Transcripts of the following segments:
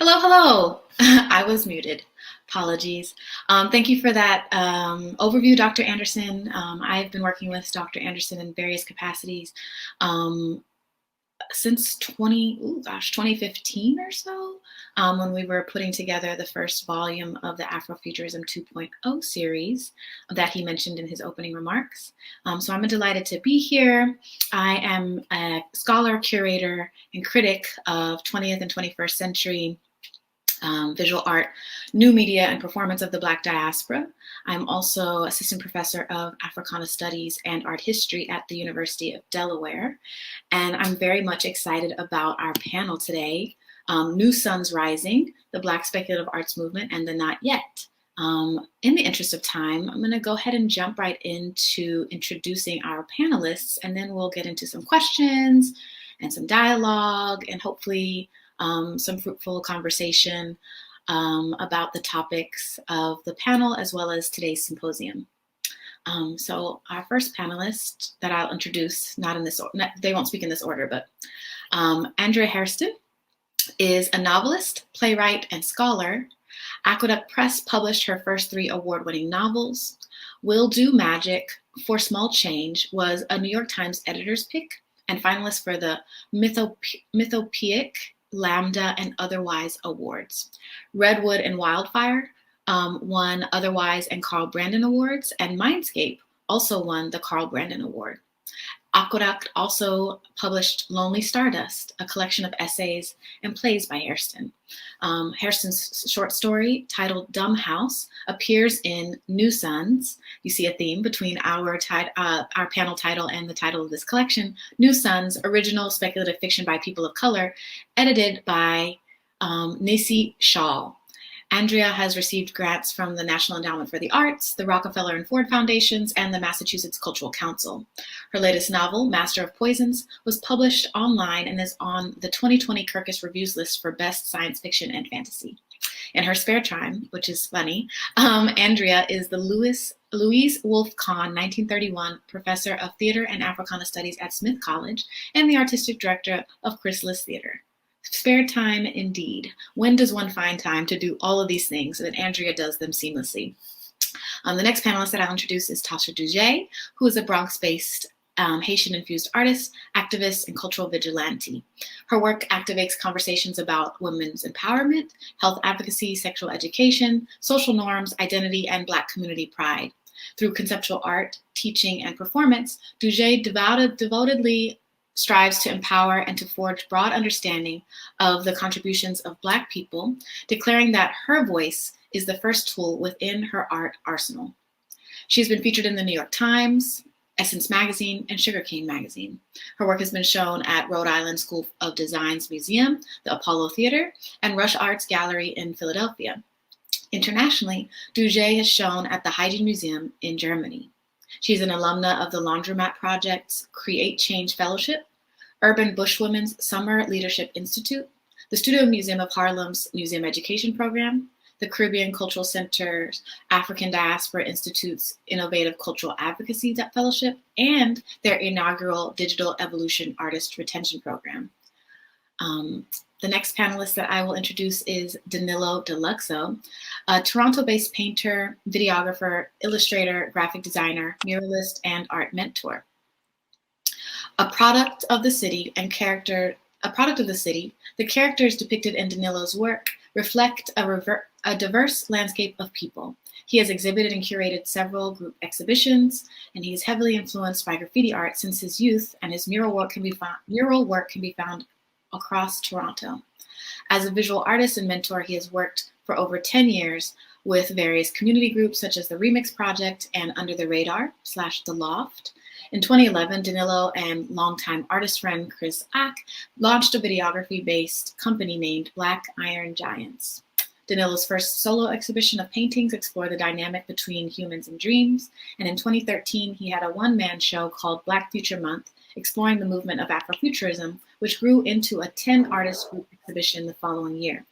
Hello, hello. I was muted. Apologies. Thank you for that overview, Dr. Anderson. I've been working with Dr. Anderson in various capacities um, since 2015 or so, when we were putting together the first volume of the Afrofuturism 2.0 series that he mentioned in his opening remarks. So I'm delighted to be here. I am a scholar, curator, and critic of 20th and 21st century visual art, new media, and performance of the Black diaspora. I'm also assistant professor of Africana Studies and Art History at the University of Delaware. And I'm very much excited about our panel today, New Suns Rising, the Black Speculative Arts Movement, and the Not Yet. In the interest of time, I'm going to go ahead and jump right into introducing our panelists, and then we'll get into some questions and some dialogue, and hopefully some fruitful conversation about the topics of the panel as well as today's symposium. So our first panelist that I'll introduce, not in this order, they won't speak in this order, but Andrea Hairston is a novelist, playwright, and scholar. Aqueduct Press published her first 3 award-winning novels. Will Do Magic for Small Change was a New York Times editor's pick and finalist for the Mythopoeic, Lambda, and Otherwise awards. Redwood and Wildfire won Otherwise and Carl Brandon awards, and Mindscape also won the Carl Brandon Award. Aqueduct also published Lonely Stardust, a collection of essays and plays by Hairston. Hairston's short story, titled Dumb House, appears in New Suns. You see a theme between our panel title and the title of this collection, New Suns, original speculative fiction by people of color, edited by Nisi Shaw. Andrea has received grants from the National Endowment for the Arts, the Rockefeller and Ford Foundations, and the Massachusetts Cultural Council. Her latest novel, Master of Poisons, was published online and is on the 2020 Kirkus Reviews list for Best Science Fiction and Fantasy. In her spare time, which is funny, Andrea is the Louise Wolfe Kahn 1931 Professor of Theater and Africana Studies at Smith College and the Artistic Director of Chrysalis Theater. Spare time indeed. When does one find time to do all of these things? And Andrea does them seamlessly. The next panelist that I'll introduce is Tasha Dujay, who is a Bronx-based Haitian-infused artist, activist, and cultural vigilante. Her work activates conversations about women's empowerment, health advocacy, sexual education, social norms, identity, and Black community pride. Through conceptual art, teaching, and performance, Douge devotedly strives to empower and to forge broad understanding of the contributions of Black people, declaring that her voice is the first tool within her art arsenal. She's been featured in the New York Times, Essence Magazine, and Sugarcane Magazine. Her work has been shown at Rhode Island School of Design's Museum, the Apollo Theater, and Rush Arts Gallery in Philadelphia. Internationally, Douge has shown at the Hygiene Museum in Germany. She's an alumna of the Laundromat Project's Create Change Fellowship, Urban Bushwomen's Summer Leadership Institute, the Studio Museum of Harlem's Museum Education Program, the Caribbean Cultural Center's African Diaspora Institute's Innovative Cultural Advocacy Fellowship, and their inaugural Digital Evolution Artist Retention Program. The next panelist that I will introduce is Danilo Deluxo, a Toronto-based painter, videographer, illustrator, graphic designer, muralist, and art mentor. A product of the city, the characters depicted in Danilo's work reflect a diverse landscape of people. He has exhibited and curated several group exhibitions, and he is heavily influenced by graffiti art since his youth, and his mural work can be found across Toronto. As a visual artist and mentor, he has worked for over 10 years with various community groups such as the Remix Project and Under the Radar / The Loft. In 2011, Danilo and longtime artist friend Chris Ack launched a videography-based company named Black Iron Giants. Danilo's first solo exhibition of paintings explored the dynamic between humans and dreams, and in 2013, he had a one-man show called Black Future Month, exploring the movement of Afrofuturism, which grew into a 10-artist group exhibition the following year.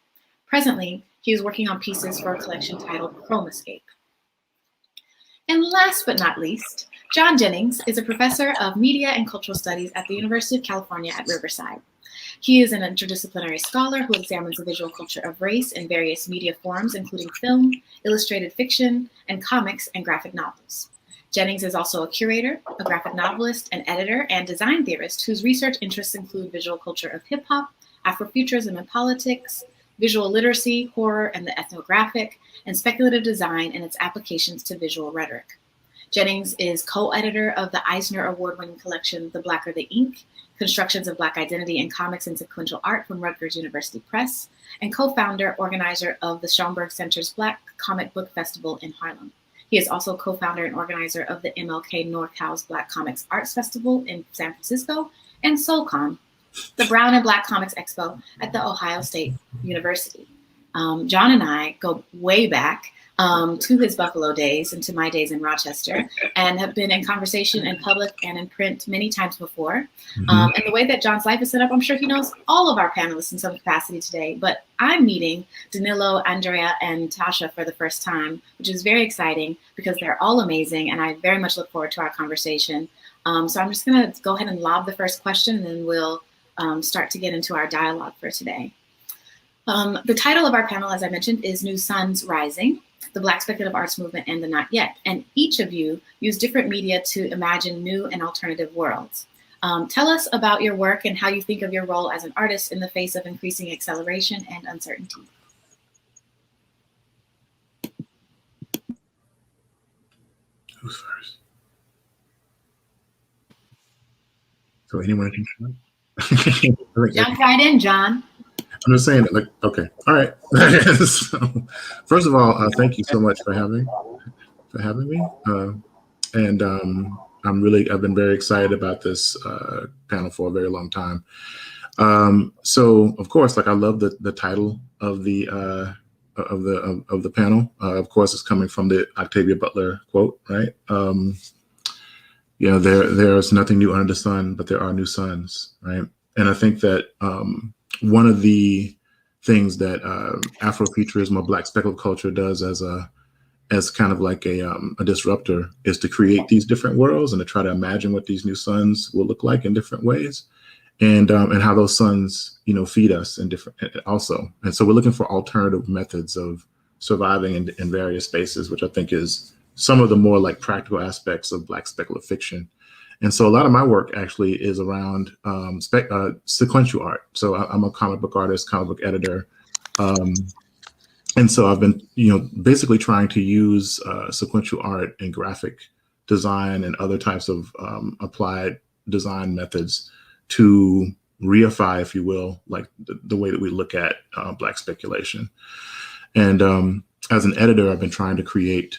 Presently, he is working on pieces for a collection titled Chromescape. And last but not least, John Jennings is a professor of media and cultural studies at the University of California at Riverside. He is an interdisciplinary scholar who examines the visual culture of race in various media forms, including film, illustrated fiction, and comics and graphic novels. Jennings is also a curator, a graphic novelist, an editor, and design theorist whose research interests include visual culture of hip-hop, Afrofuturism and politics, visual literacy, horror and the ethnographic, and speculative design and its applications to visual rhetoric. Jennings is co-editor of the Eisner Award-winning collection, The Blacker the Ink, Constructions of Black Identity in Comics and Sequential Art from Rutgers University Press, and co-founder, organizer of the Schomburg Center's Black Comic Book Festival in Harlem. He is also co-founder and organizer of the MLK NorCal's Black Comics Arts Festival in San Francisco, and SoulCon, the Brown and Black Comics Expo at the Ohio State University. John and I go way back to his Buffalo days and to my days in Rochester, and have been in conversation in public and in print many times before. And the way that John's life is set up, I'm sure he knows all of our panelists in some capacity today, but I'm meeting Danilo, Andrea, and Tasha for the first time, which is very exciting because they're all amazing, and I very much look forward to our conversation. So I'm just gonna go ahead and lob the first question, and then we'll start to get into our dialogue for today. The title of our panel, as I mentioned, is New Suns Rising, the Black Speculative Arts Movement and the Not Yet. And each of you use different media to imagine new and alternative worlds. Tell us about your work and how you think of your role as an artist in the face of increasing acceleration and uncertainty. Who's first? So anyone can Jump right in, John. I'm just saying that, like, okay, all right. So, first of all, thank you so much for having me. And I've been very excited about this panel for a very long time. So of course, like, I love the title of the panel. Of course, it's coming from the Octavia Butler quote, right? There's nothing new under the sun, but there are new suns, right? And I think that one of the things that Afrofuturism or Black speculative culture does as kind of like a disruptor is to create these different worlds and to try to imagine what these new suns will look like in different ways, and how those suns, feed us in different also. And so we're looking for alternative methods of surviving in various spaces, which I think is some of the more like practical aspects of Black speculative fiction. And so a lot of my work actually is around sequential art. So I'm a comic book artist, comic book editor. And so I've been, basically trying to use sequential art and graphic design and other types of applied design methods to reify, if you will, like the way that we look at Black speculation. And as an editor, I've been trying to create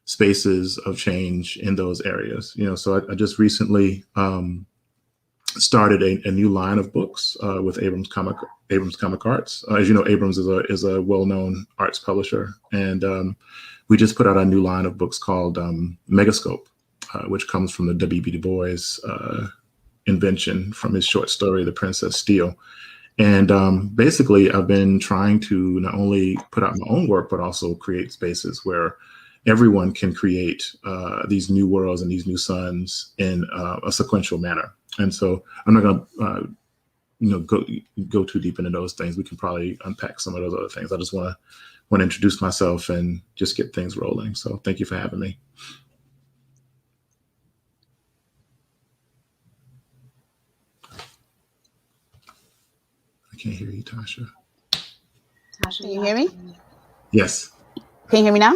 spaces of change in those areas. So I just recently started a new line of books with Abrams Comic Arts. As you know, Abrams is a well-known arts publisher, and we just put out a new line of books called Megascope, which comes from the W.B. Du Bois invention from his short story, The Princess Steel. And basically, I've been trying to not only put out my own work, but also create spaces where everyone can create these new worlds and these new suns in a sequential manner. And so I'm not going to, go too deep into those things. We can probably unpack some of those other things. I just want to introduce myself and just get things rolling. So thank you for having me. I can't hear you, Tasha. Can you hear me? Yes. Can you hear me now?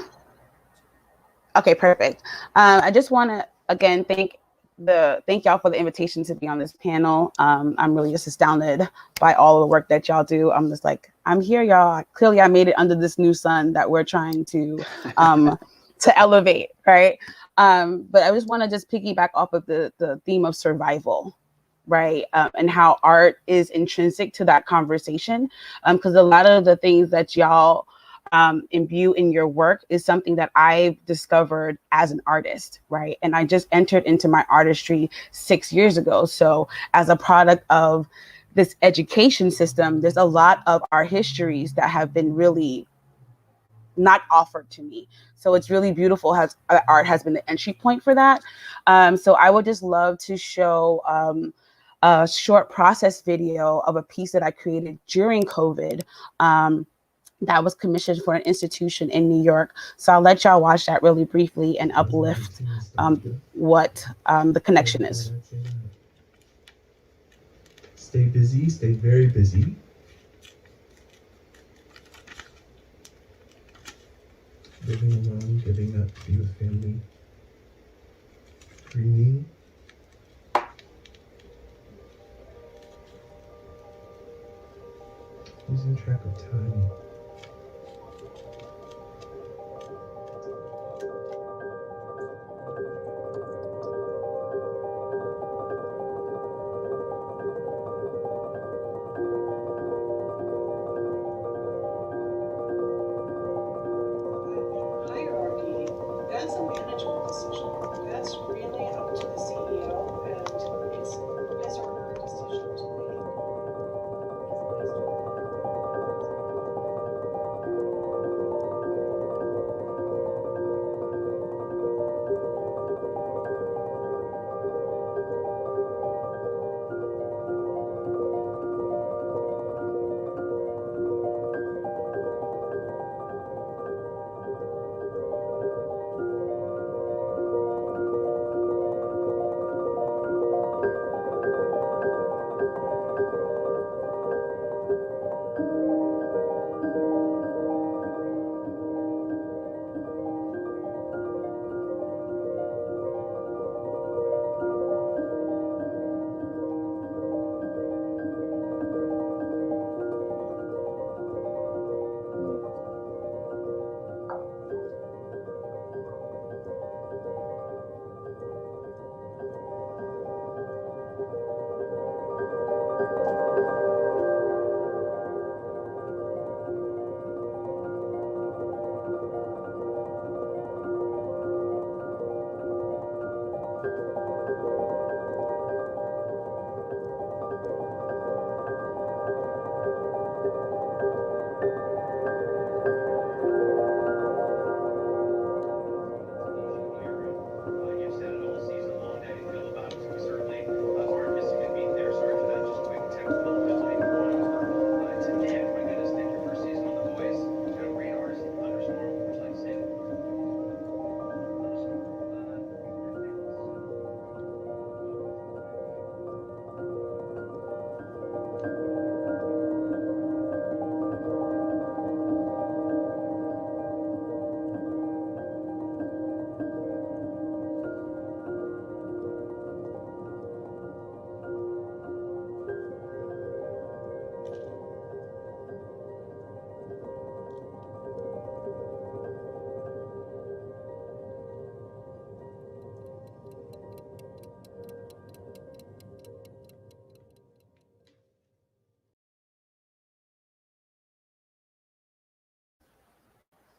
Okay, perfect. I just want to again thank y'all for the invitation to be on this panel. I'm really just astounded by all the work that y'all do. I'm just like, I'm here, y'all. Clearly, I made it under this new sun that we're trying to elevate, right? But I just want to just piggyback off of the theme of survival, right? And how art is intrinsic to that conversation, because a lot of the things that y'all imbue in your work is something that I've discovered as an artist, right? And I just entered into my artistry 6 years ago. So as a product of this education system, there's a lot of our histories that have been really not offered to me. So it's really beautiful how art has been the entry point for that. So I would just love to show a short process video of a piece that I created during COVID that was commissioned for an institution in New York. So I'll let y'all watch that really briefly and uplift what the connection is. Stay busy, stay very busy. Living alone, giving up to be with family. Dreaming. Losing track of time. That's a management decision. That's really up to the CEO, and it's his or her decision to make.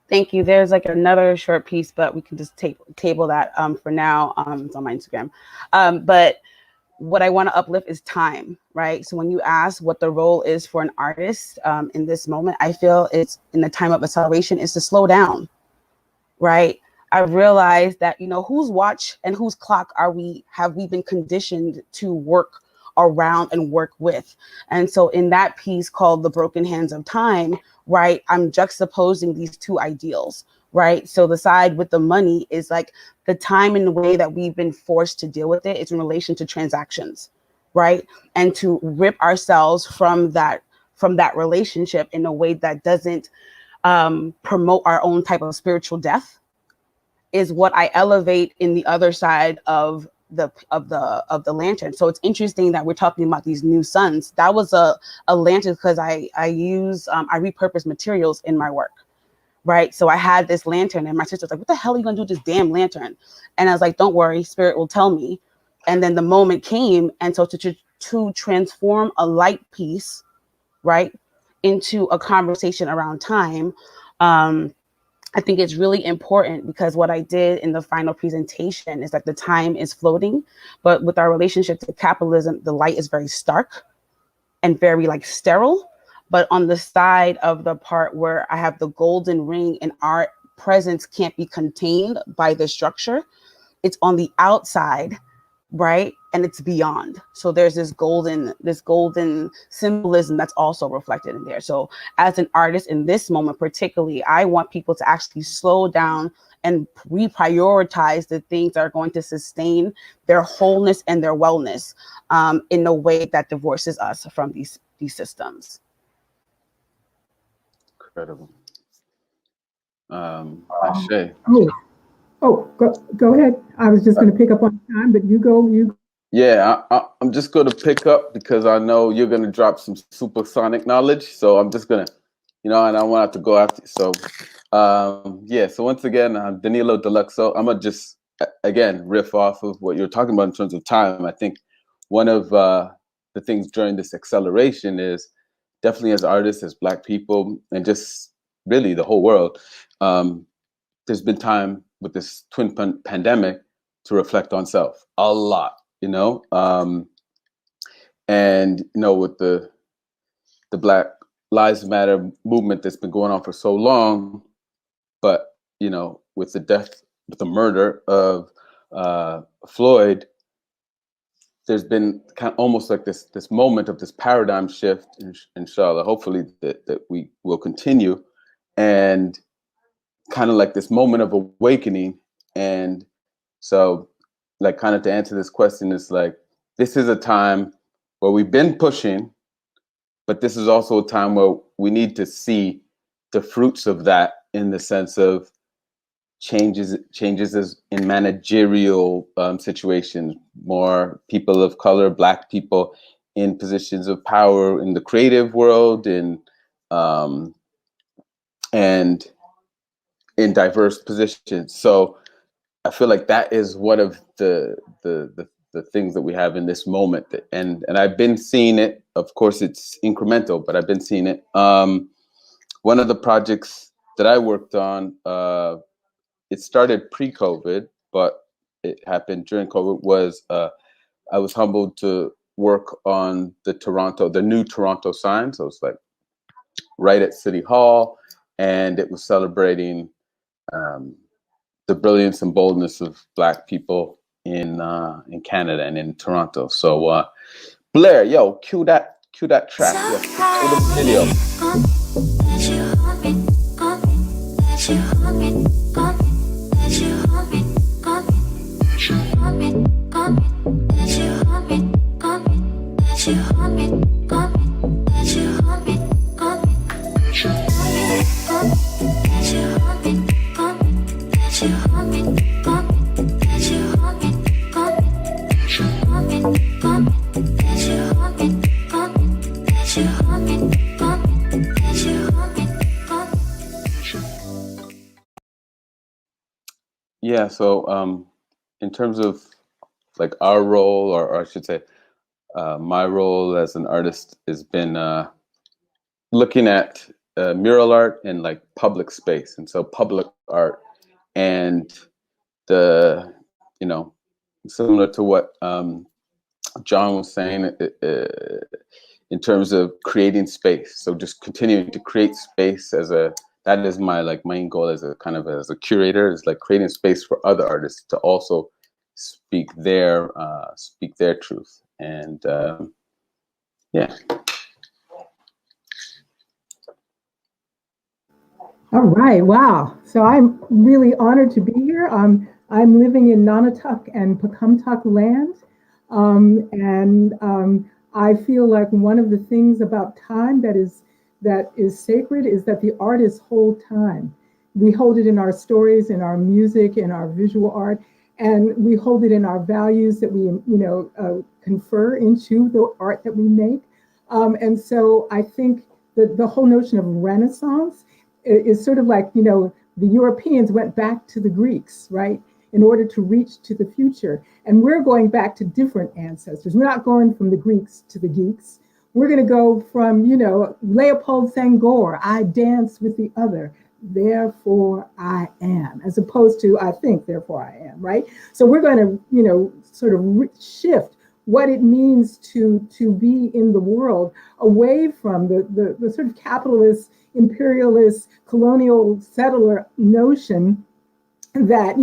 Thank you. There's like another short piece, but we can just table that for now. It's on my Instagram. But what I want to uplift is time, right? So when you ask what the role is for an artist in this moment, I feel it's in the time of acceleration is to slow down, right? I realized that, whose watch and whose clock have we been conditioned to work around and work with? And so in that piece called The Broken Hands of Time, right, I'm juxtaposing these two ideals, right? So the side with the money is like the time and the way that we've been forced to deal with it is in relation to transactions, right? And to rip ourselves from that relationship in a way that doesn't promote our own type of spiritual death is what I elevate in the other side of the lantern. So it's interesting that we're talking about these new suns. That was a lantern because I repurpose materials in my work, right? So I had this lantern and my sister was like, what the hell are you gonna do with this damn lantern? And I was like, don't worry, spirit will tell me. And then the moment came, and so to transform a light piece, right, into a conversation around time, I think it's really important because what I did in the final presentation is that the time is floating, but with our relationship to capitalism, the light is very stark and very like sterile. But on the side of the part where I have the golden ring and our presence can't be contained by the structure, it's on the outside, right? and it's beyond. So there's this golden symbolism that's also reflected in there. So as an artist in this moment, particularly, I want people to actually slow down and reprioritize the things that are going to sustain their wholeness and their wellness in a way that divorces us from these systems. Incredible. Ashe. Go ahead. I was just going to pick up on time, but you go. Yeah, I'm just going to pick up because I know you're going to drop some supersonic knowledge. So I'm just going to, and I want to go after. So, so once again, I'm Danilo Deluxo. I'm going to just, again, riff off of what you're talking about in terms of time. I think one of the things during this acceleration is definitely as artists, as Black people, and just really the whole world, there's been time with this twin pandemic to reflect on self a lot. And with the Black Lives Matter movement that's been going on for so long, but with the murder of Floyd, there's been kind of almost like this moment of this paradigm shift, inshallah, hopefully that we will continue, and kind of like this moment of awakening. And so, like, kind of to answer this question, is like, this is a time where we've been pushing, but this is also a time where we need to see the fruits of that in the sense of changes in managerial situations, more people of color, Black people in positions of power in the creative world, and in diverse positions. So I feel like that is one of the things that we have in this moment, and I've been seeing it. Of course, it's incremental, but I've been seeing it. One of the projects that I worked on, it started pre-COVID, but it happened during COVID. Was I was humbled to work on the new Toronto sign. So it's like right at City Hall, and it was celebrating the brilliance and boldness of Black people in Canada and in Toronto. So Blair, yo, cue that track. Yes, cue the video. Yeah, so in terms of like our role, or I should say my role as an artist has been looking at mural art in like public space, and so public art, and the similar to what John was saying in terms of creating space. So just continuing to create space that is my main goal as a curator, is like creating space for other artists to also speak their truth. And yeah. All right, wow. So I'm really honored to be here. I'm living in Nonotuck and Pecumtuck land. I feel like one of the things about time that is sacred is that the artists hold time. We hold it in our stories, in our music, in our visual art, and we hold it in our values that we, confer into the art that we make. And so I think that the whole notion of Renaissance is sort of like, the Europeans went back to the Greeks, right, in order to reach to the future. And we're going back to different ancestors. We're not going from the Greeks to the geeks. We're going to go from, Leopold Senghor, I dance with the other, therefore I am, as opposed to I think, therefore I am, right? So we're going to, sort of shift what it means to be in the world away from the sort of capitalist, imperialist, colonial settler notion that,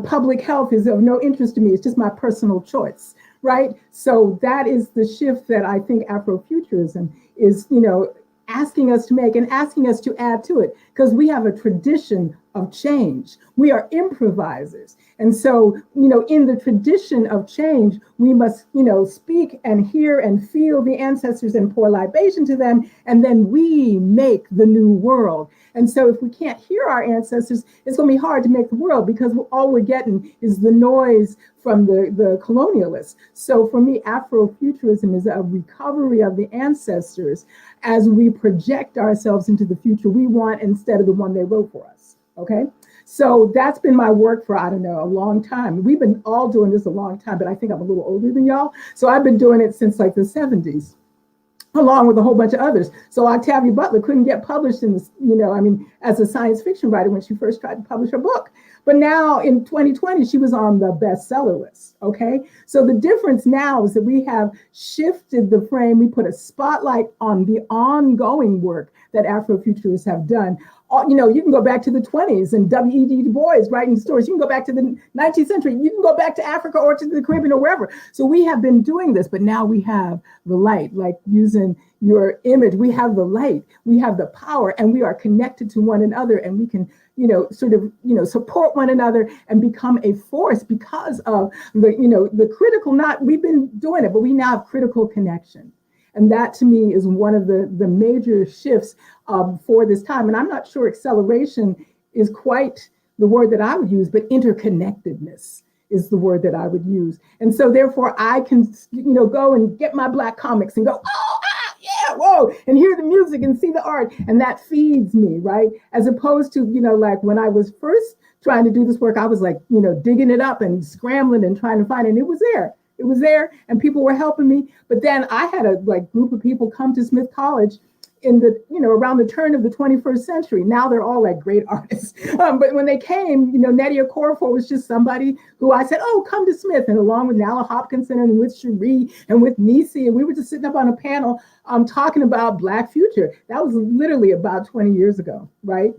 public health is of no interest to me. It's just my personal choice, right? So that is the shift that I think Afrofuturism is, asking us to make and asking us to add to it, because we have a tradition of change. We are improvisers. And so, in the tradition of change, we must, speak and hear and feel the ancestors and pour libation to them, and then we make the new world. And so if we can't hear our ancestors, it's going to be hard to make the world, because all we're getting is the noise from the colonialists. So for me, Afrofuturism is a recovery of the ancestors as we project ourselves into the future we want instead of the one they wrote for us. Okay. So that's been my work for, I don't know, a long time. We've been all doing this a long time, but I think I'm a little older than y'all. So I've been doing it since like the 70s, along with a whole bunch of others. So Octavia Butler couldn't get published in this, as a science fiction writer when she first tried to publish her book. But now in 2020, she was on the bestseller list, okay? So the difference now is that we have shifted the frame. We put a spotlight on the ongoing work that Afrofuturists have done. You can go back to the 20s and W.E.B. Du Bois writing stories. You can go back to the 19th century. You can go back to Africa or to the Caribbean or wherever. So we have been doing this, but now we have the light, like using your image. We have the light, we have the power, and we are connected to one another, and we can, support one another and become a force because of the critical, we've been doing it, but we now have critical connection. And that to me is one of the major shifts for this time. And I'm not sure acceleration is quite the word that I would use, but interconnectedness is the word that I would use. And so therefore I can, go and get my Black comics and go, yeah, whoa, and hear the music and see the art. And that feeds me, right? As opposed to, like when I was first trying to do this work, I was like, digging it up and scrambling and trying to find it. And it was there. It was there and people were helping me. But then I had a group of people come to Smith College in the, around the turn of the 21st century. Now they're all great artists. But when they came, Nnedi Okorafor was just somebody who I said, oh, come to Smith. And along with Nala Hopkinson and with Sheree and with Nisi, and we were just sitting up on a panel talking about Black future. That was literally about 20 years ago, right?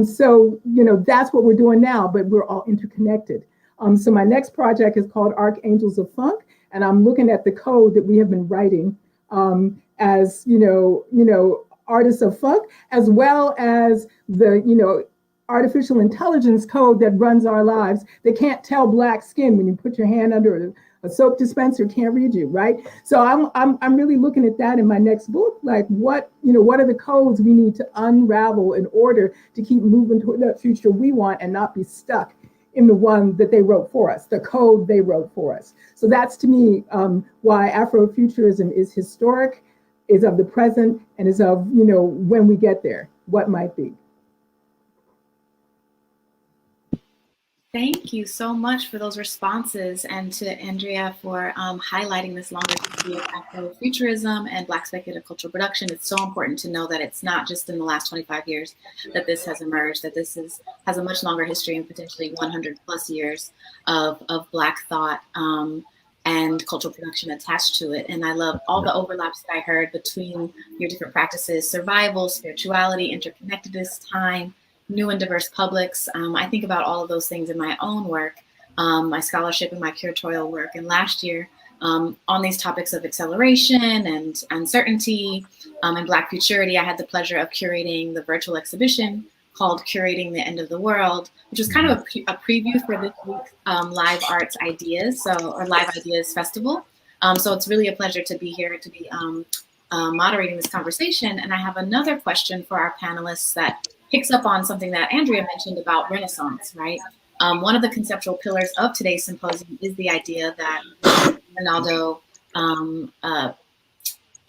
So, that's what we're doing now, but we're all interconnected. So my next project is called Archangels of Funk, and I'm looking at the code that we have been writing as artists of funk, as well as the artificial intelligence code that runs our lives. They can't tell Black skin when you put your hand under a soap dispenser, can't read you, right? So I'm really looking at that in my next book, like what are the codes we need to unravel in order to keep moving toward that future we want and not be stuck in the one that they wrote for us, the code they wrote for us. So that's to me why Afrofuturism is historic, is of the present, and is of, when we get there, what might be. Thank you so much for those responses, and to Andrea for highlighting this longer history of Afrofuturism and Black speculative cultural production. It's so important to know that it's not just in the last 25 years that this has emerged, that this has a much longer history and potentially 100 plus years of Black thought and cultural production attached to it. And I love all the overlaps that I heard between your different practices: survival, spirituality, interconnectedness, time, new and diverse publics. I think about all of those things in my own work, my scholarship and my curatorial work. And last year, on these topics of acceleration and uncertainty and Black futurity, I had the pleasure of curating the virtual exhibition called Curating the End of the World, which was kind of a preview for this week's Live Arts Ideas, or Live Ideas Festival. So it's really a pleasure to be here, to be moderating this conversation. And I have another question for our panelists that picks up on something that Andrea mentioned about Renaissance, right? One of the conceptual pillars of today's symposium is the idea that Ronaldo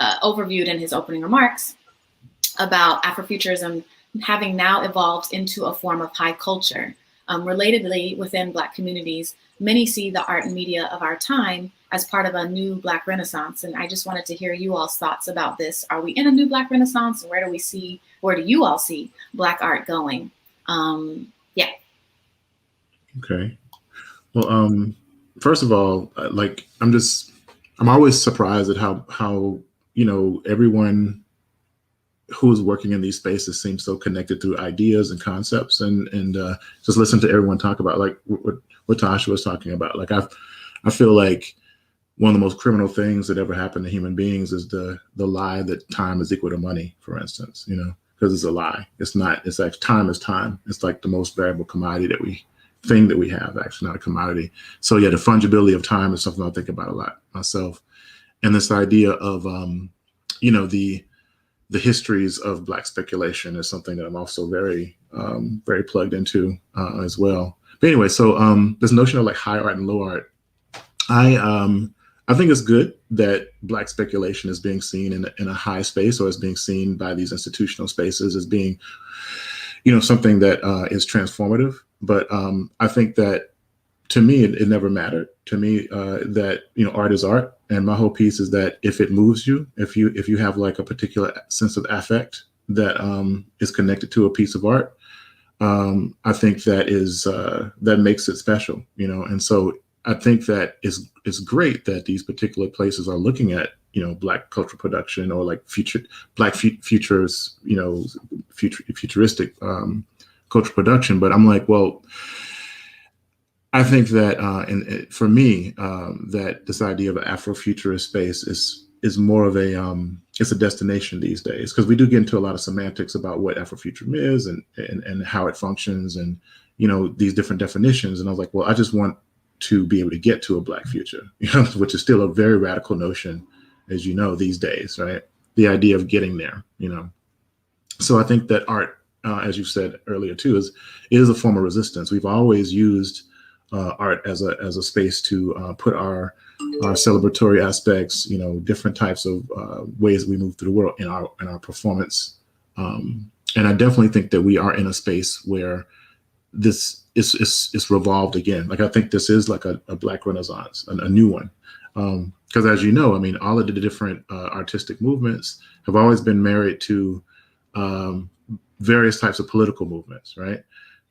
overviewed in his opening remarks about Afrofuturism having now evolved into a form of high culture. Relatedly, within Black communities, many see the art and media of our time as part of a new Black Renaissance. And I just wanted to hear you all's thoughts about this. Are we in a new Black Renaissance? And where do you all see Black art going? Yeah. Okay. Well, first of all, I'm always surprised at how everyone who's working in these spaces seems so connected through ideas and concepts, and just listen to everyone talk about what Tasha was talking about. I feel like one of the most criminal things that ever happened to human beings is the lie that time is equal to money, for instance, you know, because it's a lie. It's not, it's like time is time. It's like the most variable commodity that we have, actually, not a commodity. So yeah, the fungibility of time is something I think about a lot myself. And this idea of, you know, the histories of Black speculation is something that I'm also very, very plugged into as well. But anyway, so this notion of like high art and low art, I think it's good that Black speculation is being seen in a high space, or is being seen by these institutional spaces as being, you know, something that is transformative. But I think that, to me, it never mattered to me that, you know, art is art. And my whole piece is that if it moves you, if you have like a particular sense of affect that is connected to a piece of art, I think that is that makes it special, you know. And so I think that it's great that these particular places are looking at, you know, Black cultural production, or like futures, you know, futuristic cultural production. But I'm like, well, I think that, and for me, that this idea of an Afrofuturist space is more of a, it's a destination these days, because we do get into a lot of semantics about what Afrofuturism is and how it functions, and, you know, these different definitions. And I was like, well, I just want to be able to get to a Black future, you know, which is still a very radical notion, as you know, these days, right? The idea of getting there, you know. So I think that art, as you said earlier too, is a form of resistance. We've always used art as a space to put our celebratory aspects, you know, different types of ways we move through the world in our performance. And I definitely think that we are in a space where this is revolved again. Like, I think this is like a Black Renaissance, a new one. Because as you know, I mean, all of the different artistic movements have always been married to various types of political movements, right?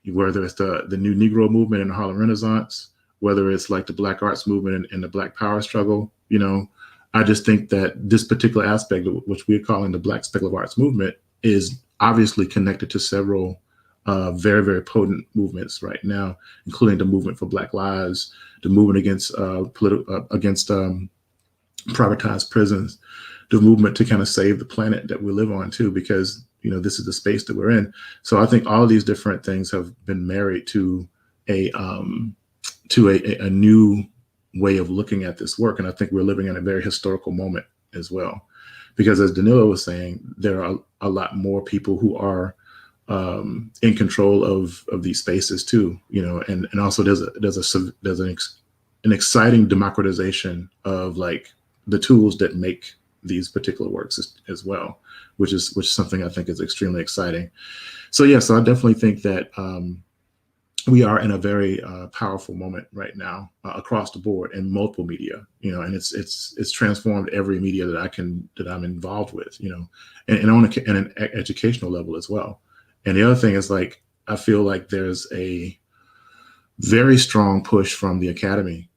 Whether it's the new Negro movement in the Harlem Renaissance, whether it's like the Black arts movement and the Black power struggle, you know, I just think that this particular aspect, which we're calling the Black speculative arts movement, is obviously connected to several very, very potent movements right now, including the movement for Black lives, the movement against privatized prisons, the movement to kind of save the planet that we live on too, because, you know, this is the space that we're in. So I think all of these different things have been married to a new way of looking at this work. And I think we're living in a very historical moment as well, because as Danilo was saying, there are a lot more people who are in control of these spaces too, you know, and also there's an exciting democratization of like the tools that make these particular works as well, which is something I think is extremely exciting. So yeah, so I definitely think that we are in a very powerful moment right now across the board in multiple media, you know, and it's transformed every media that I'm involved with, you know, and on an educational level as well. And the other thing is, like, I feel like there's a very strong push from the academy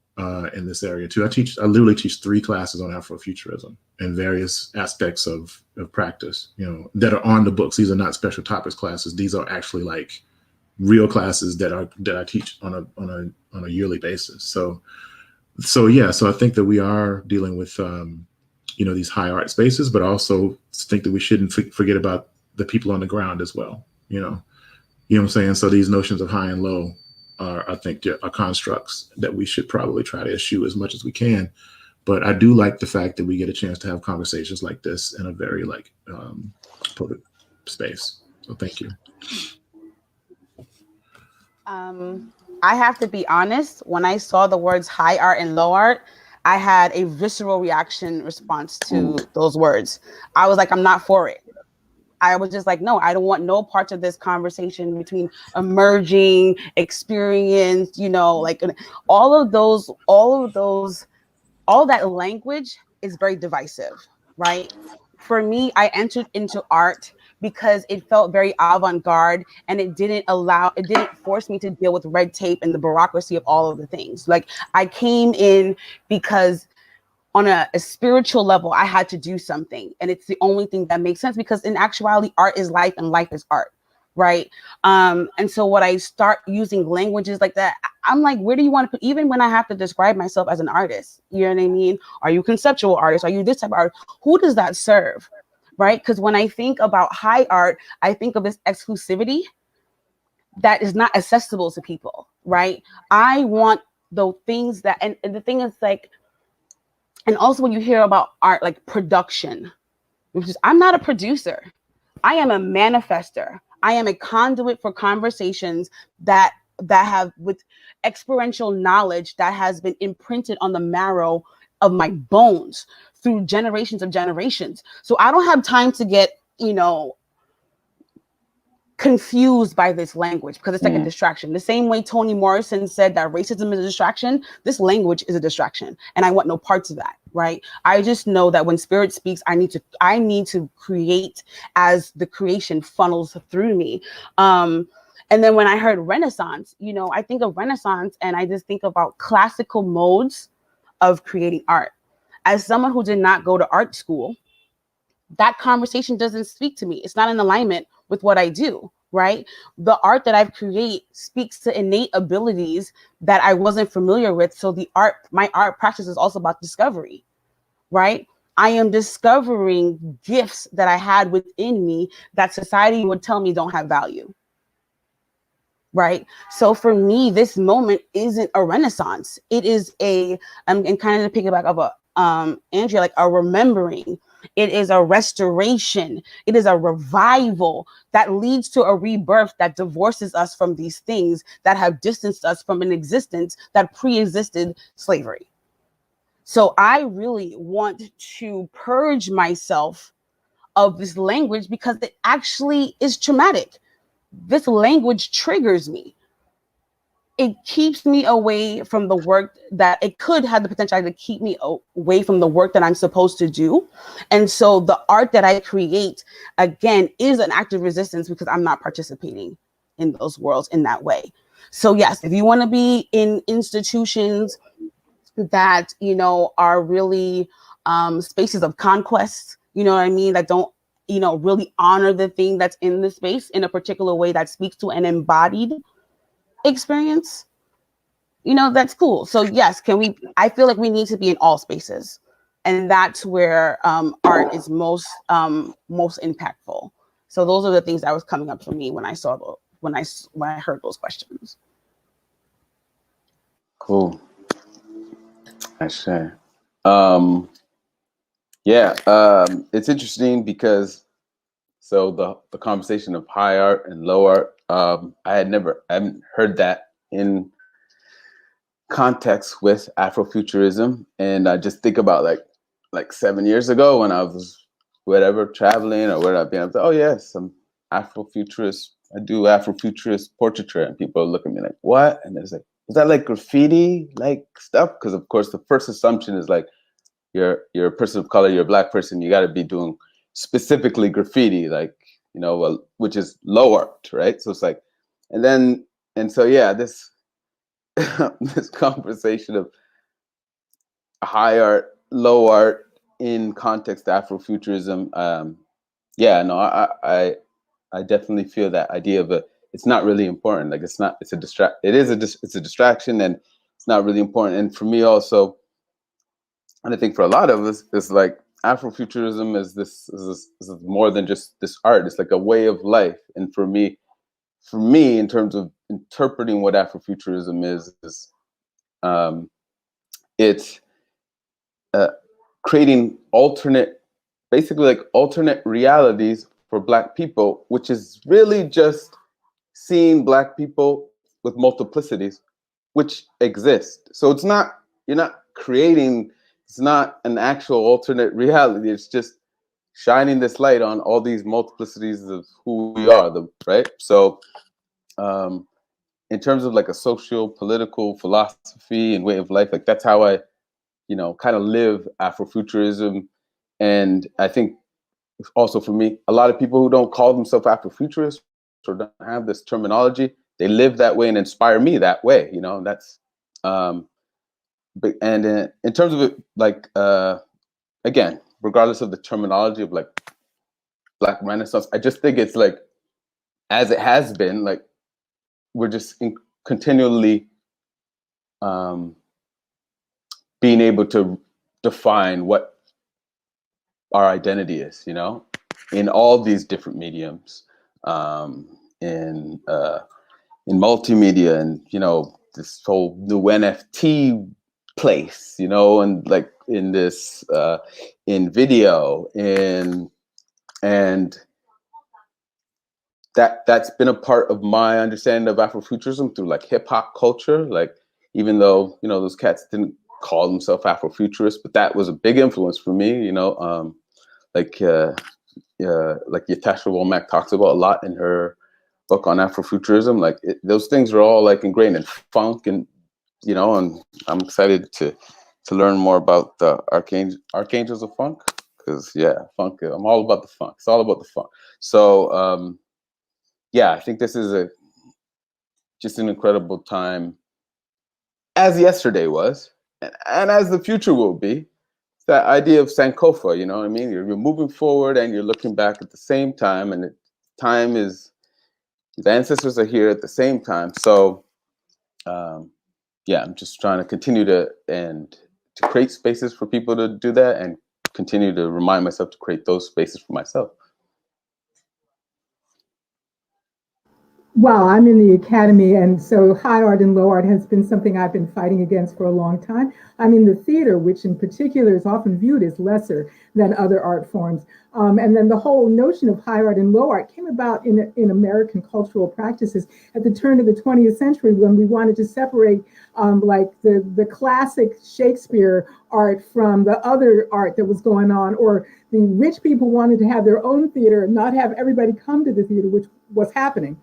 in this area too. I literally teach 3 classes on Afrofuturism and various aspects of practice, you know, that are on the books. These are not special topics classes. These are actually like real classes that I teach on a yearly basis. So yeah, so I think that we are dealing with you know, these high art spaces, but also think that we shouldn't forget about the people on the ground as well. You know what I'm saying? So these notions of high and low I think are constructs that we should probably try to eschew as much as we can. But I do like the fact that we get a chance to have conversations like this in a very like public space. So thank you. I have to be honest, when I saw the words high art and low art, I had a visceral response to those words. I was like, I'm not for it. I was just like, no, I don't want no parts of this conversation between emerging, experience, you know, like all that language is very divisive, right? For me, I entered into art because it felt very avant-garde, and it didn't force me to deal with red tape and the bureaucracy of all of the things. Like, I came in because on a spiritual level, I had to do something. And it's the only thing that makes sense, because in actuality, art is life and life is art, right? And so when I start using languages like that, I'm like, where do you want to put, even when I have to describe myself as an artist, you know what I mean? Are you conceptual artist? Are you this type of art? Who does that serve? Right? Because when I think about high art, I think of this exclusivity that is not accessible to people, right? I want the things that, and the thing is like, and also when you hear about art, like production, which is, I'm not a producer. I am a manifester. I am a conduit for conversations that have with experiential knowledge that has been imprinted on the marrow of my bones through generations of generations. So I don't have time to get, confused by this language because it's like a distraction. The same way Toni Morrison said that racism is a distraction, this language is a distraction, and I want no parts of that, right? I just know that when spirit speaks, I need to create as the creation funnels through me. And then when I heard Renaissance, I think of Renaissance and I just think about classical modes of creating art. As someone who did not go to art school, that conversation doesn't speak to me. It's not in alignment with what I do, right? The art that I've created speaks to innate abilities that I wasn't familiar with. So my art practice is also about discovery, right? I am discovering gifts that I had within me that society would tell me don't have value, right? So for me, this moment isn't a renaissance. It is and kind of to piggyback of Andrea, like a remembering. It is a restoration. It is a revival that leads to a rebirth that divorces us from these things that have distanced us from an existence that pre-existed slavery. So I really want to purge myself of this language because it actually is traumatic. This language triggers me. It keeps me away from the work that it could have the potential to keep me away from the work that I'm supposed to do. And so the art that I create, again, is an act of resistance because I'm not participating in those worlds in that way. So yes, if you want to be in institutions that, are really spaces of conquest, you know what I mean, that don't, really honor the thing that's in the space in a particular way that speaks to an embodied experience, that's cool. So yes, I feel like we need to be in all spaces, and that's where art is most impactful. So those are the things that was coming up for me when I heard those questions. Cool. Actually, it's interesting because the conversation of high art and low art, I haven't heard that in context with Afrofuturism, and I just think about like 7 years ago when I was traveling or where I've been. I was like, oh yes, I'm Afrofuturist. I do Afrofuturist portraiture, and people look at me like, what? And it's like, is that like graffiti like stuff? Because of course the first assumption is like you're a person of color, you're a Black person, you got to be doing specifically graffiti, like which is low art, right? So it's like, this this conversation of high art, low art in context of Afrofuturism. I definitely feel that idea of it's not really important. Like it's a distraction and it's not really important. And for me also, and I think for a lot of us, it's like Afrofuturism is more than just this art. It's like a way of life. And for me, in terms of interpreting what Afrofuturism is it's creating alternate realities for Black people, which is really just seeing Black people with multiplicities, which exist. So you're not creating, it's not an actual alternate reality. It's just shining this light on all these multiplicities of who we are, right? So in terms of like a social, political philosophy and way of life, like that's how I, kind of live Afrofuturism. And I think also for me, a lot of people who don't call themselves Afrofuturists or don't have this terminology, they live that way and inspire me that way. That's, in terms of it, like, again, regardless of the terminology of like Black Renaissance, I just think it's like, as it has been, like, we're just continually being able to define what our identity is, you know, in all these different mediums, in multimedia, and, you know, this whole new NFT place, you know, and like in this, in video, and that's been a part of my understanding of Afrofuturism through like hip hop culture. Like, even though, you know, those cats didn't call themselves Afrofuturists, but that was a big influence for me, you know, like Tasha Womack talks about a lot in her book on Afrofuturism. Like those things are all like ingrained in funk, and, you know, and I'm excited to learn more about the Archangels of Funk, because funk, I'm all about the funk. It's all about the funk. So yeah, I think this is just an incredible time, as yesterday was, and as the future will be. That idea of Sankofa, you know what I mean? You're moving forward and you're looking back at the same time, and time is, the ancestors are here at the same time. So yeah, I'm just trying to continue to create spaces for people to do that, and continue to remind myself to create those spaces for myself. Well, I'm in the academy, and so high art and low art has been something I've been fighting against for a long time. I'm in the theater, which in particular is often viewed as lesser than other art forms. And then the whole notion of high art and low art came about in American cultural practices at the turn of the 20th century, when we wanted to separate like the classic Shakespeare art from the other art that was going on, or the rich people wanted to have their own theater and not have everybody come to the theater, which was happening.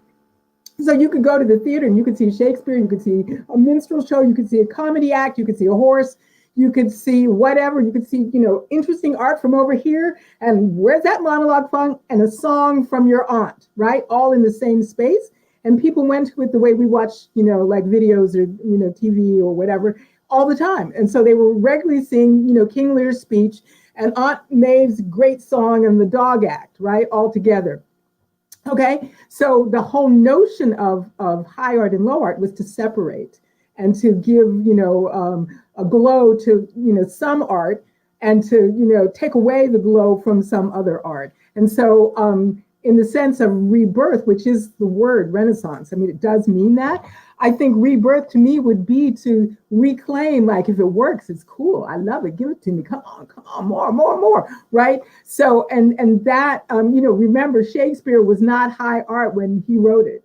So you could go to the theater and you could see Shakespeare, you could see a minstrel show, you could see a comedy act, you could see a horse, you could see whatever, you could see, you know, interesting art from over here, and where's that monologue from, and a song from your aunt, right? All in the same space. And people went to it the way we watch, you know, like videos or, you know, TV or whatever all the time. And so they were regularly seeing, you know, King Lear's speech and Aunt Maeve's great song and the dog act, right? All together. Okay, so the whole notion of high art and low art was to separate and to give, you know, a glow to, you know, some art, and to, you know, take away the glow from some other art. And so in the sense of rebirth, which is the word Renaissance, I mean, it does mean that. I think rebirth to me would be to reclaim, like, if it works, it's cool. I love it. Give it to me. Come on, more, right? So, and that, you know, remember, Shakespeare was not high art when he wrote it.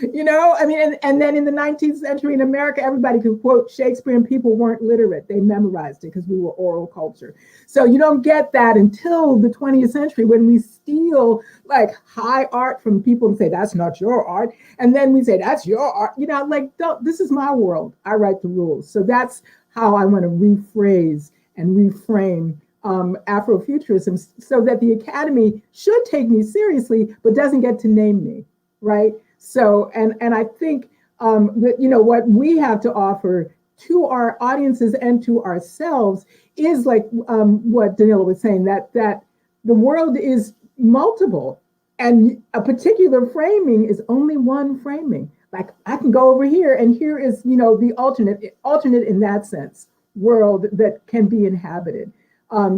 You know, I mean, and then in the 19th century in America, everybody could quote Shakespeare, and people weren't literate. They memorized it because we were oral culture. So you don't get that until the 20th century, when we steal like high art from people and say, that's not your art. And then we say, that's your art. You know, like, this is my world. I write the rules. So that's how I want to rephrase and reframe Afrofuturism, so that the Academy should take me seriously, but doesn't get to name me, right? So, and I think that, you know, what we have to offer to our audiences and to ourselves is like what Danilo was saying, that the world is multiple, and a particular framing is only one framing. Like, I can go over here, and here is, you know, the alternate in that sense world that can be inhabited.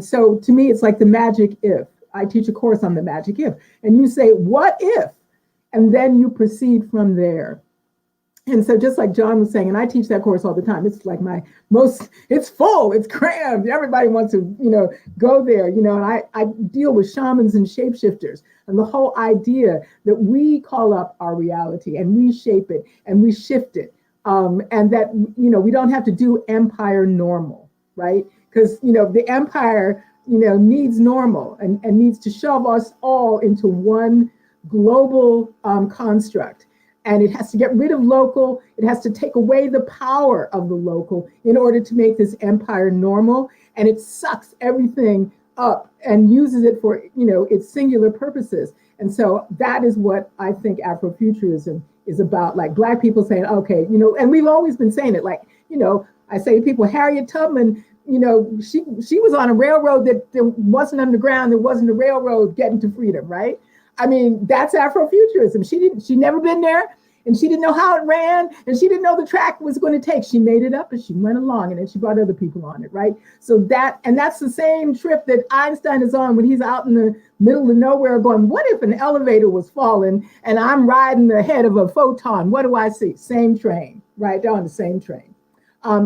So to me, it's like the magic if. I teach a course on the magic if, and you say, what if? And then you proceed from there. And so just like John was saying, and I teach that course all the time, it's like it's full, it's crammed. Everybody wants to, you know, go there, you know, and I deal with shamans and shapeshifters, and the whole idea that we call up our reality and we shape it and we shift it. And that, you know, we don't have to do empire normal, right? Because, you know, the empire, you know, needs normal and needs to shove us all into one global construct. And it has to get rid of local. It has to take away the power of the local in order to make this empire normal. And it sucks everything up and uses it for, you know, its singular purposes. And so that is what I think Afrofuturism is about. Like, Black people saying, okay, you know, and we've always been saying it. Like, you know, I say to people, Harriet Tubman, you know, she was on a railroad that wasn't underground. There wasn't a railroad getting to freedom, right? I mean, that's Afrofuturism. She never been there. And she didn't know how it ran, and she didn't know the track was going to take. She made it up and she went along, and then she brought other people on it, right? So that's the same trip that Einstein is on when he's out in the middle of nowhere going, what if an elevator was falling and I'm riding the head of a photon? What do I see? Same train, right? They're on the same train.